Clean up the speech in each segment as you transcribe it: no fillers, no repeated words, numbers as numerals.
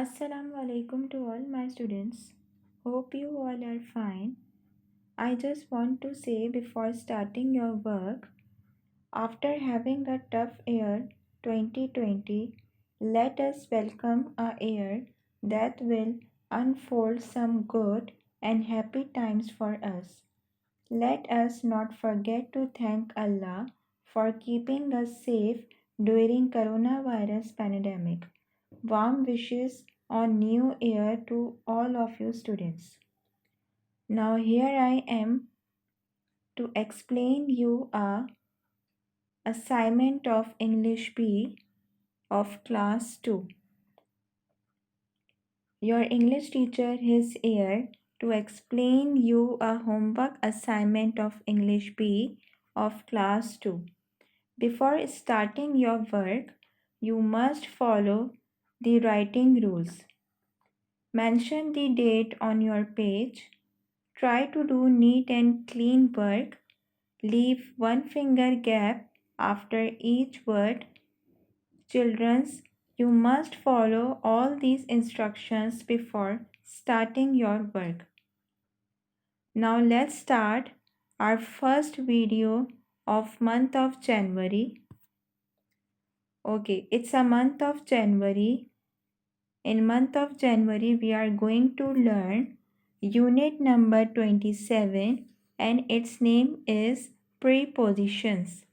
Assalamu alaikum to all my students. Hope you all are fine. I just want to say before starting your work, after having a tough year 2020, let us welcome a year that will unfold some good and happy times for us. Let us not forget to thank Allah for keeping us safe during coronavirus pandemic. Warm wishes on New Year to all of you students. Now here I am to explain you a assignment of English B of class 2. Your English teacher is here to explain you a homework assignment of English B of class 2. Before starting your work, you must follow the writing rules. Mention the date on your page. Try to do neat and clean work. Leave one finger gap after each word. Childrens, you must follow all these instructions before starting your work. Now let's start our first video of month of January. Okay, it's a month of January. In month of January, we are going to learn unit number 27 and its name is prepositions.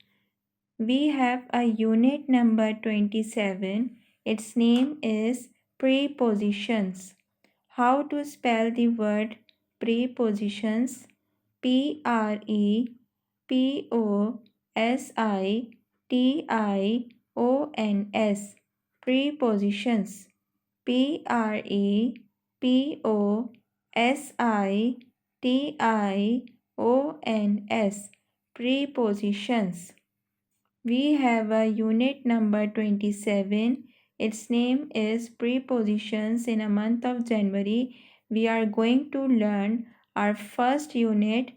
We have a unit number 27. Its name is prepositions. How to spell the word prepositions? Prepositions. Prepositions. Prepositions. Prepositions. We have a unit number 27. Its name is prepositions. In a month of January, we are going to learn our first unit,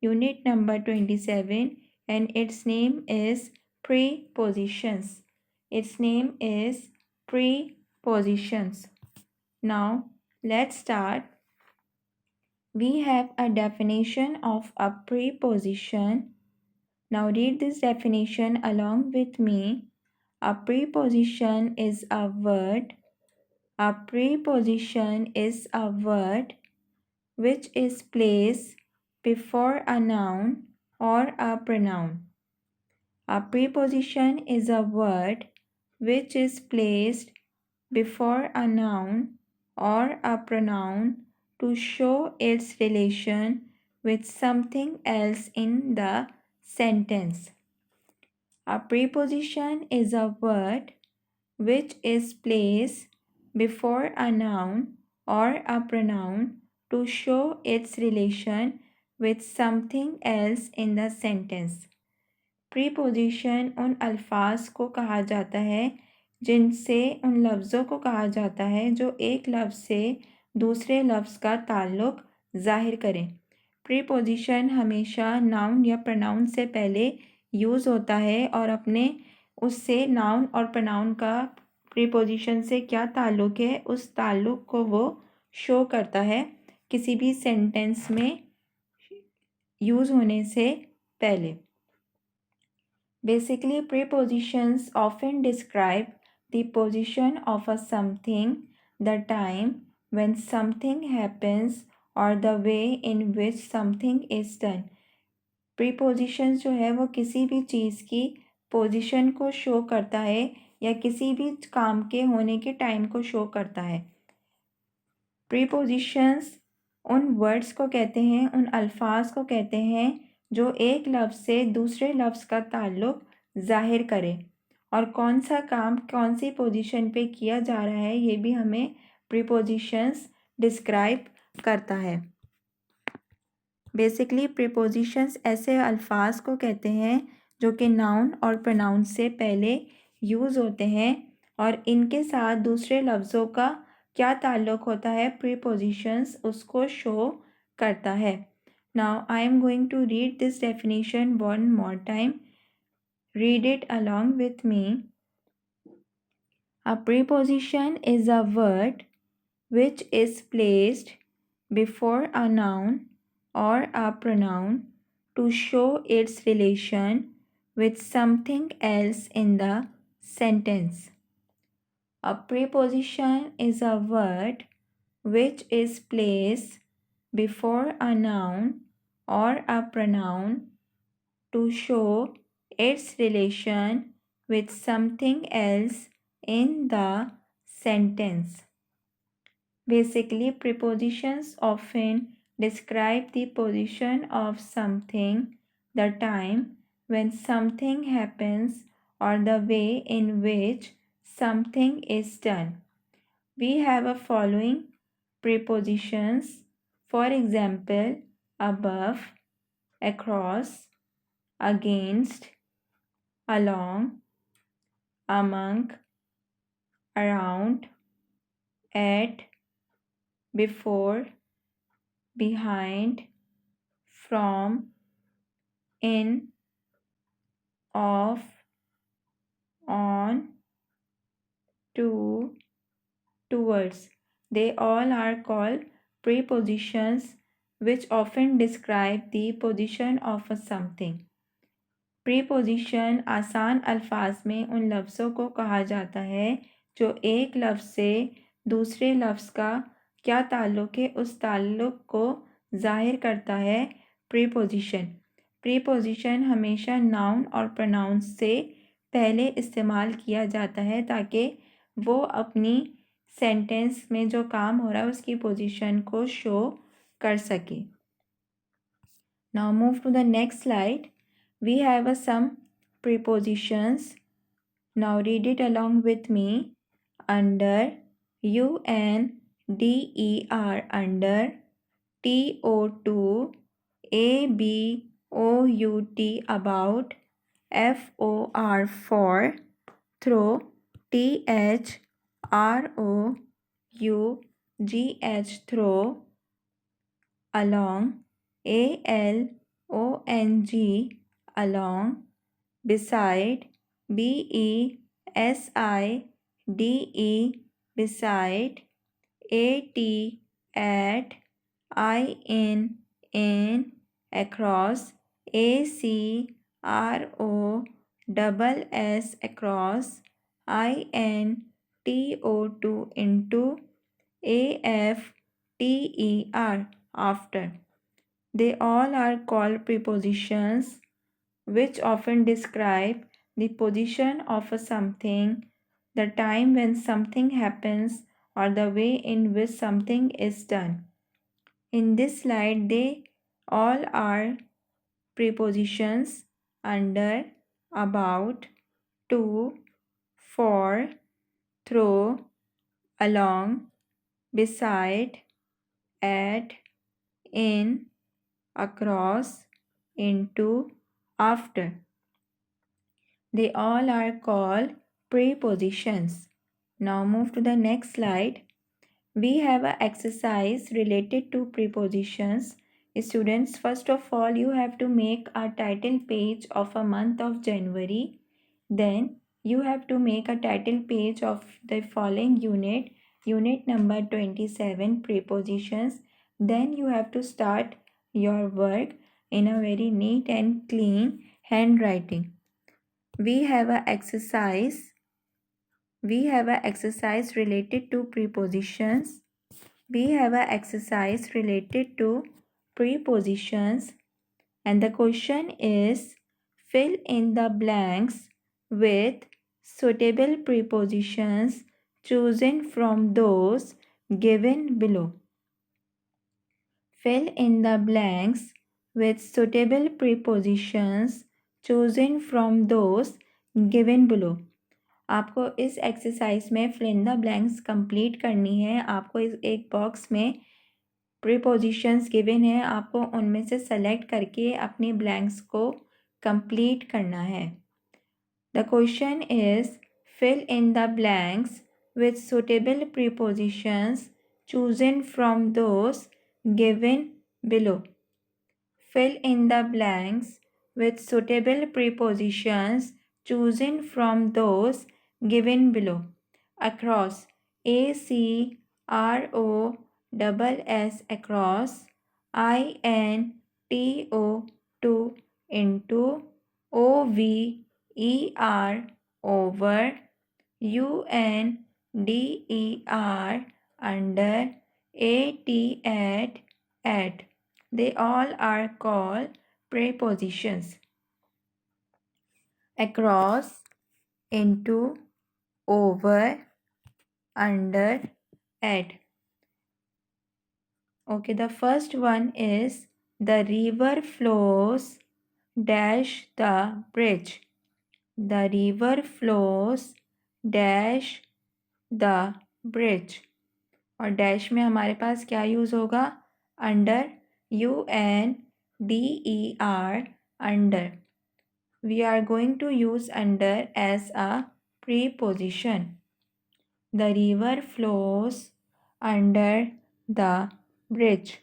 unit number 27, and its name is prepositions. Its name is prepositions. Now, let's start. We have a definition of a preposition. Now read this definition along with me. A preposition is a word. A preposition is a word which is placed before a noun or a pronoun. A preposition is a word which is placed before a noun or a pronoun to show its relation with something else in the sentence. A preposition is a word which is placed before a noun or a pronoun to show its relation with something else in the sentence. Preposition उन अल्फाज को कहा जाता है जिनसे उन लफ्ज़ों को कहा जाता है जो एक लफ्ज़ से दूसरे लफ्ज़ का ताल्लुक़ ज़ाहिर करें। प्रीपोजिशन हमेशा नाउन या प्रोनाउन से पहले यूज़ होता है और अपने उससे नाउन और प्रोनाउन का प्रीपोजिशन से क्या ताल्लुक़ है उस ताल्लुक़ को वो शो करता है किसी भी सेंटेंस में यूज़ होने से पहले। Basically, prepositions often describe the position of a something, the time when something happens or the way in which something is done. Prepositions जो है वो किसी भी चीज़ की पोजीशन को शो करता है या किसी भी काम के होने के टाइम को शो करता है। Prepositions उन वर्ड्स को कहते हैं, उन अल्फाज को कहते हैं जो एक लफ्ज़ से दूसरे लफ्ज़ का ताल्लुक़ ज़ाहिर करे और कौन सा काम कौन सी पोजीशन पे किया जा रहा है ये भी हमें प्रीपोजिशंस डिस्क्राइब करता है। बेसिकली प्रीपोजिशंस ऐसे अल्फाज को कहते हैं जो कि नाउन और प्रोनाउन से पहले यूज़ होते हैं और इनके साथ दूसरे लफ्ज़ों का क्या ताल्लुक़ होता है प्रीपोजिशंस उसको शो करता है। Now I am going to read this definition one more time. Read it along with me. A preposition is a word which is placed before a noun or a pronoun to show its relation with something else in the sentence. A preposition is a word which is placed before a noun or a pronoun to show its relation with something else in the sentence. Basically, prepositions often describe the position of something, the time when something happens, or the way in which something is done. We have a following prepositions, for example, above, across, against, along, among, around, at, before, behind, from, in, of, on, to, towards. They all are called prepositions which often describe the position of a something. Preposition आसान अल्फाज में उन लफ्ज़ों को कहा जाता है जो एक लफ्ज़ से दूसरे लफ्ज़ का क्या ताल्लुक़ है उस ताल्लुक़ को ज़ाहिर करता है प्रीपोजिशन। प्रीपोजिशन हमेशा नाउन और प्रोनाउन से पहले इस्तेमाल किया जाता है ताकि वो अपनी सेंटेंस में जो काम हो रहा है उसकी पोजीशन को शो कर सके। Now move to the next slide. We have some prepositions. Now read it along with me. Under, UNDER, under, TO2, ABOUT, about, FOR, for, through, THROUGH, through, along, ALONG, along, beside, BESIDE, beside, AT, at, in, across, ACROSS, across, INTO2, into, AFTER, after. They all are called prepositions which often describe the position of a something, the time when something happens, or the way in which something is done. In this slide, they all are prepositions under, about, to, for, through, along, beside, at, in, across, into, after. They all are called prepositions. Now move to the next slide. We have an exercise related to prepositions. Students, first of all, you have to make a title page of a month of January. Then you have to make a title page of the following unit, unit number 27, prepositions. Then you have to start your work in a very neat and clean handwriting. We have an exercise related to prepositions. And the question is, fill in the blanks with suitable prepositions chosen from those given below. Fill in the blanks with suitable prepositions chosen from those given below. आपको इस exercise में fill in the blanks complete करनी है। आपको इस एक box में prepositions given है, आपको उनमें से सेलेक्ट करके अपने ब्लैंक्स को कंप्लीट करना है। The question is fill in the blanks with suitable prepositions chosen from those given below. Fill in the blanks with suitable prepositions chosen from those given below. Across, ACROSS, ROSS across, INTO to into, OVER over, UNDER under, at. They all are called prepositions. Across, into, over, under, at. Okay, the first one is the river flows dash the bridge. The river flows dash the bridge. और dash में हमारे पास क्या use होगा? Under, UNDER under. We are going to use under as a preposition. The river flows under the bridge.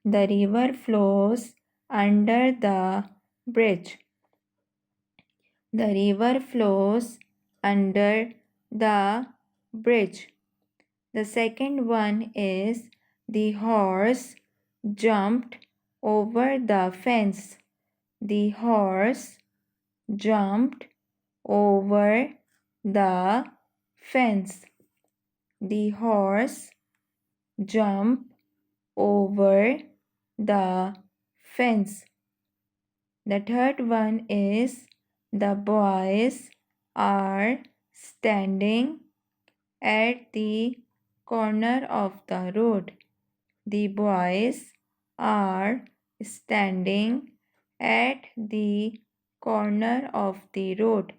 The river flows under the bridge. The river flows under the bridge. The second one is the horse jumped over the fence. The horse jumped over the fence. The horse jumped over the fence. The third one is the boys are standing at the corner of the road. The boys are standing at the corner of the road.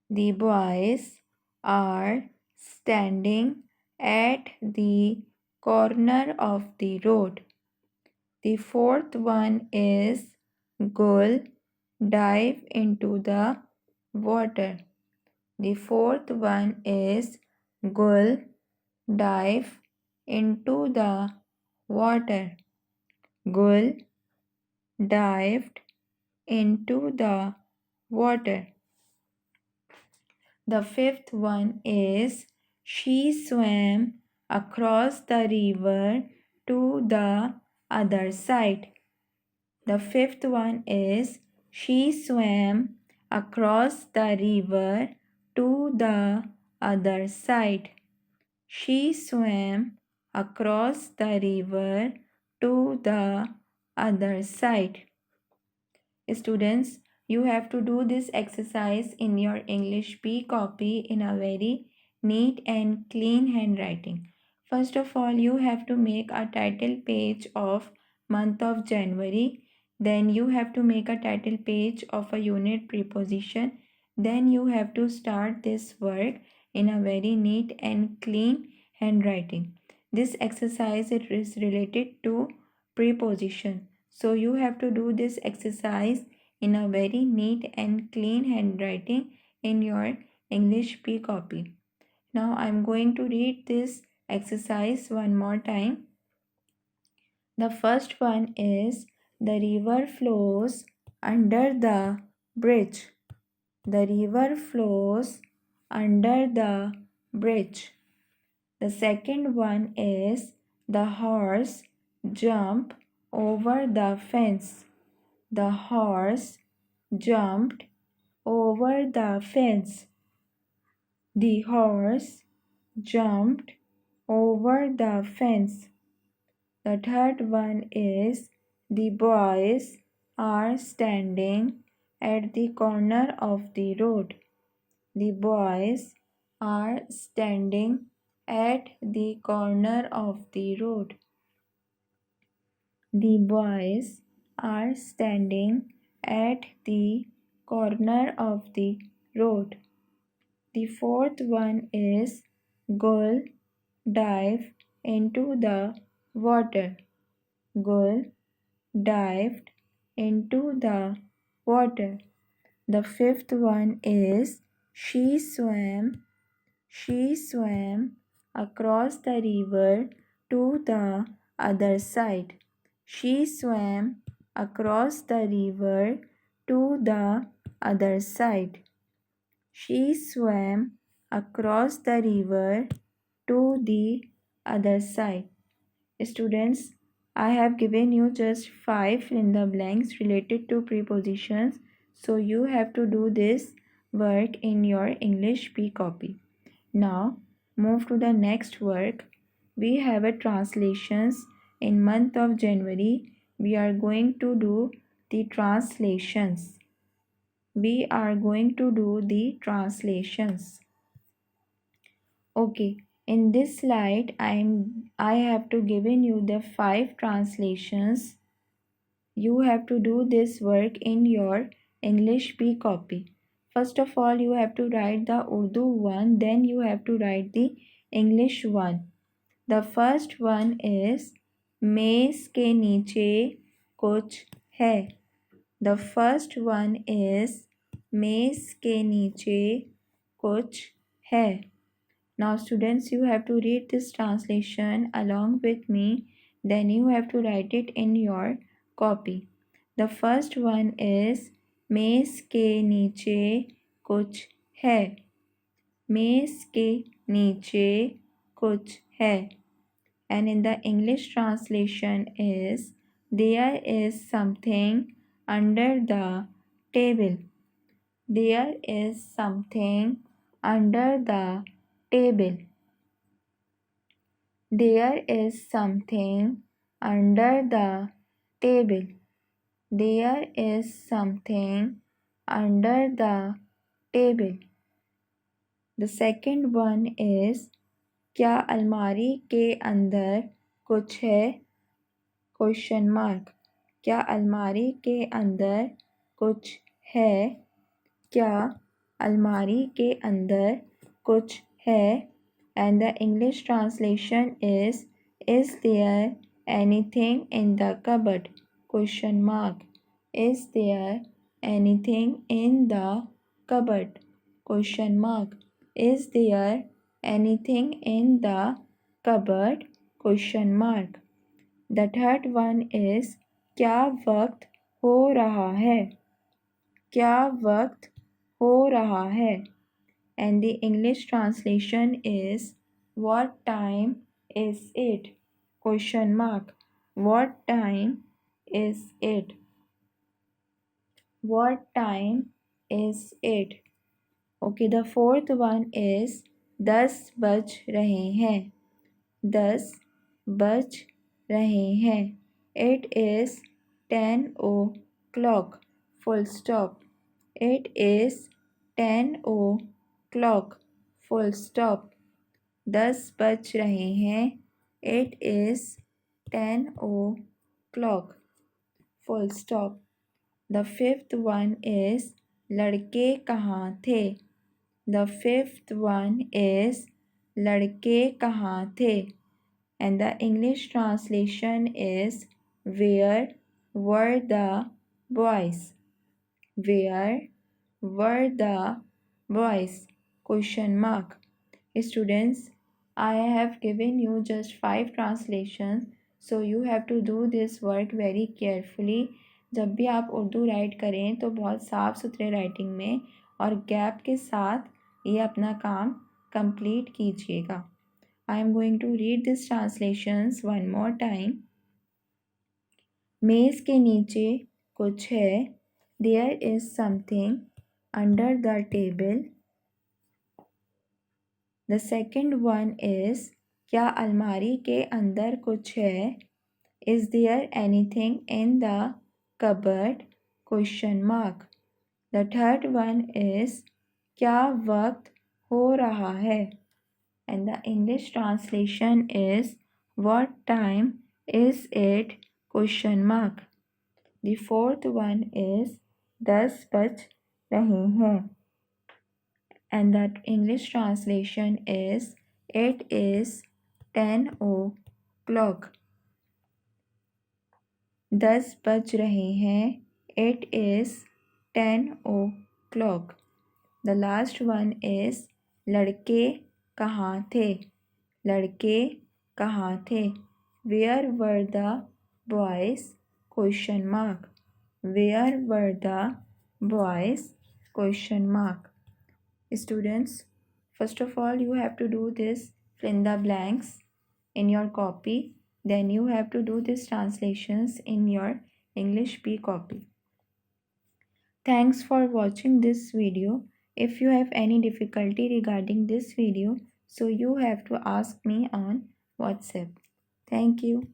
The boys are standing at the corner of the road. The fourth one is girl dive into the water. The fourth one is girl dive into the water. Girl dived into the water. The fifth one is she swam across the river to the other side. The fifth one is she swam across the river to the other side. She swam across the river to the other side. Students, you have to do this exercise in your English P copy in a very neat and clean handwriting. First of all, you have to make a title page of month of January. Then you have to make a title page of a unit preposition. Then you have to start this work in a very neat and clean handwriting. This exercise is related to preposition. So you have to do this exercise in a very neat and clean handwriting in your English P copy. Now I am going to read this exercise one more time. The first one is the river flows under the bridge. The river flows under the bridge. The second one is the horse jumped over the fence. The horse jumped over the fence. The horse jumped over the fence. The third one is the boys are standing at the corner of the road. The boys are standing at the corner of the road. The boys are standing at the corner of the road. The fourth one is girl dive into the water. Girl dived into the water. The fifth one is she swam across the river to the other side. She swam across the river to the other side. She swam across the river to the other side. Students, I have given you just 5 fill in the blanks related to prepositions. So you have to do this work in your English P copy. Now move to the next work. We have a translations in month of January. We are going to do the translations. We are going to do the translations. Okay, in this slide I have to given you the 5 translations. You have to do this work in your English P copy. First of all, you have to write the Urdu one, then you have to write the English one. The first one is मेज के नीचे कुछ है. The first one is मेज के नीचे कुछ है. Now students, you have to read this translation along with me. Then you have to write it in your copy. The first one is मेज के नीचे कुछ है. मेज के नीचे कुछ है. And in the English translation is there is something under the table. There is something under the table. There is something under the table. There is something under the table. The second one is क्या अलमारी के अंदर कुछ है? Question mark. क्या अलमारी के अंदर कुछ है? क्या अलमारी के अंदर कुछ है? And the English translation is there anything in the cupboard? Question mark. Is there anything in the cupboard? Question mark. Is there anything in the cupboard? Question mark. The third one is क्या वक्त हो रहा है? क्या वक्त हो रहा है? And the English translation is what time is it? Question mark. What time is it? What time is it? Okay, the fourth one is 10 बज रहे हैं. 10 बज रहे हैं. It is 10 o'clock. Full stop. It is 10 o'clock. Full stop. 10 बज रहे हैं. It is 10 o'clock. Full stop. The fifth one is लड़के कहाँ थे? The fifth one is लड़के कहाँ थे? And the English translation is where were the boys? Where were the boys? Question mark. Students, I have given you just 5 translations, so you have to do this work very carefully. जब भी आप Urdu right करें तो बहुत साफ़ सुथरे writing में और गैप के साथ ये अपना काम कंप्लीट कीजिएगा. I am going to read these translations one more time. मेज़ के नीचे कुछ है. There is something under the table. The second one is क्या अलमारी के अंदर कुछ है? Is there anything in the cupboard? Question mark. The third one is क्या वक्त हो रहा है? And the English translation is what time is it? Question mark. The fourth one is 10 बज रहे हैं. And the English translation is it is 10 o'clock. 10 बज रहे हैं. It is 10 o'clock. The last one is लड़के कहाँ थे? लड़के कहाँ थे? Where were the boys? Question mark. Where were the boys? Question mark. Students, first of all you have to do this fill in the blanks in your copy. Then you have to do these translations in your English B copy. Thanks for watching this video. If you have any difficulty regarding this video, so you have to ask me on WhatsApp. Thank you.